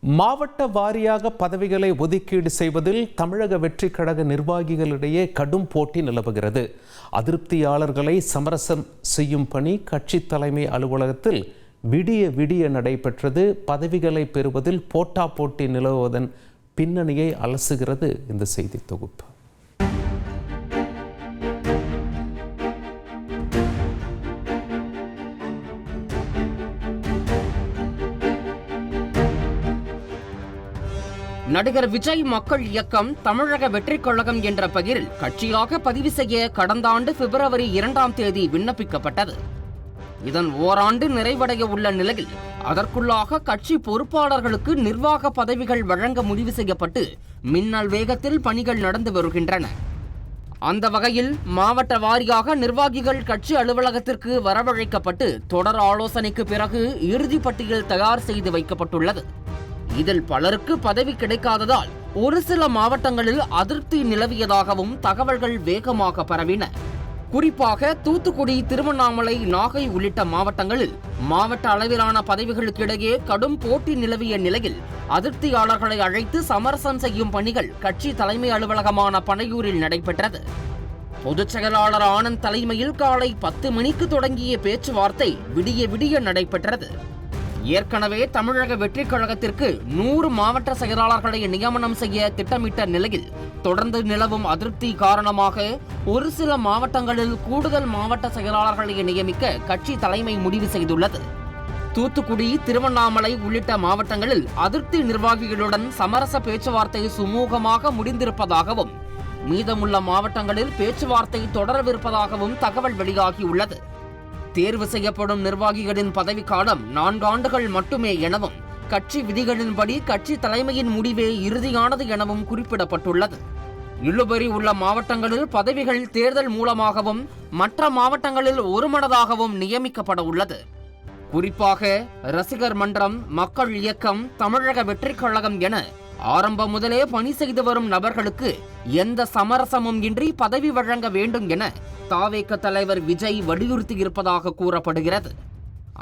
மாவட்ட வாரியாக பதவிகளை ஒதுக்கீடு செய்வதில் தமிழக வெற்றிக் கழக நிர்வாகிகளிடையே கடும் போட்டி நிலவுகிறது. அதிருப்தியாளர்களை சமரசம் செய்யும் பணி கட்சி தலைமை அலுவலகத்தில் விடிய விடிய நடைபெற்றது. பதவிகளை பெறுவதில் போட்டி நிலவுவதன் பின்னணியை அலசுகிறது இந்த செய்தி தொகுப்பு. நடிகர் விஜய் மக்கள் இயக்கம் தமிழக வெற்றிக் கழகம் என்ற பெயரில் கட்சியாக பதிவு செய்ய கடந்த ஆண்டு பிப்ரவரி 2ஆம் தேதி விண்ணப்பிக்கப்பட்டது. இதன் ஓராண்டு நிறைவடைய உள்ள நிலையில் அதற்குள்ளாக கட்சி பொறுப்பாளர்களுக்கு நிர்வாக பதவிகள் வழங்க முடிவு செய்யப்பட்டு மின்னல் வேகத்தில் பணிகள் நடந்து வருகின்றன. அந்த வகையில் மாவட்ட வாரியாக நிர்வாகிகள் கட்சி அலுவலகத்திற்கு வரவழைக்கப்பட்டு தொடர் ஆலோசனைக்கு பிறகு இறுதி பட்டியல் தயார் செய்து வைக்கப்பட்டுள்ளது. இதில் பலருக்கு பதவி கிடைக்காததால் ஒரு சில மாவட்டங்களில் அதிருப்தி நிலவியதாகவும் தகவல்கள் வேகமாக பரவின. குறிப்பாக தூத்துக்குடி, திருவண்ணாமலை, நாகை உள்ளிட்ட மாவட்டங்களில் மாவட்ட அளவிலான பதவிகளுக்கிடையே கடும் போட்டி நிலவிய நிலையில் அதிருப்தியாளர்களை அழைத்து சமரசம் செய்யும் பணிகள் கட்சி தலைமை அலுவலகமான பனையூரில் நடைபெற்றது. பொதுச் செயலாளர் ஆனந்த் தலைமையில் காலை 10 மணிக்கு தொடங்கிய பேச்சுவார்த்தை விடிய விடிய நடைபெற்றது. ஏற்கனவே தமிழக வெற்றிக் கழகத்திற்கு 100 மாவட்ட செயலாளர்களை நியமனம் செய்ய திட்டமிட்ட நிலையில் தொடர்ந்து நிலவும் அதிருப்தி காரணமாக ஒரு சில மாவட்டங்களில் கூடுதல் மாவட்ட செயலாளர்களை நியமிக்க கட்சி தலைமை முடிவு செய்துள்ளது. தூத்துக்குடி, திருவண்ணாமலை உள்ளிட்ட மாவட்டங்களில் அதிருப்தி நிர்வாகிகளுடன் சமரச பேச்சுவார்த்தை சுமூகமாக முடிந்திருப்பதாகவும் மீதமுள்ள மாவட்டங்களில் பேச்சுவார்த்தை தொடரவிருப்பதாகவும் தகவல் வெளியாகியுள்ளது. தேர்வு செய்யப்படும் நிர்வாகிகளின் பதவிக்காலம் 4 ஆண்டுகள் மட்டுமே எனவும் கட்சி விதிகளின்படி கட்சி தலைமையின் முடிவே இறுதியானது எனவும் குறிப்பிடப்பட்டுள்ளது. இழுபறி உள்ள மாவட்டங்களில் பதவிகள் தேர்தல் மூலமாகவும் மற்ற மாவட்டங்களில் ஒருமனதாகவும் நியமிக்கப்பட உள்ளது. குறிப்பாக ரசிகர் மன்றம், மக்கள் இயக்கம், தமிழக வெற்றிக் கழகம் என ஆரம்பம் முதலே பணி செய்து வரும் நபர்களுக்கு எந்த சமரசமும் இன்றி பதவி வழங்க வேண்டும் என தாவேக தலைவர் விஜய் வலியுறுத்தியிருப்பதாக கூறப்படுகிறது.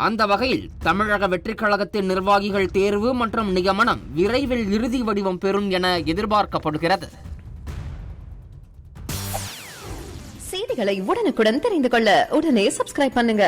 அந்த வகையில் தமிழக வெற்றிக் கழகத்தின் நிர்வாகிகள் தேர்வு மற்றும் நியமனம் விரைவில் இறுதி வடிவம் பெறும் என எதிர்பார்க்கப்படுகிறது. செய்திகளை உடனுக்குடன் தெரிந்து கொள்ள உடனே சப்ஸ்கிரைப் பண்ணுங்க.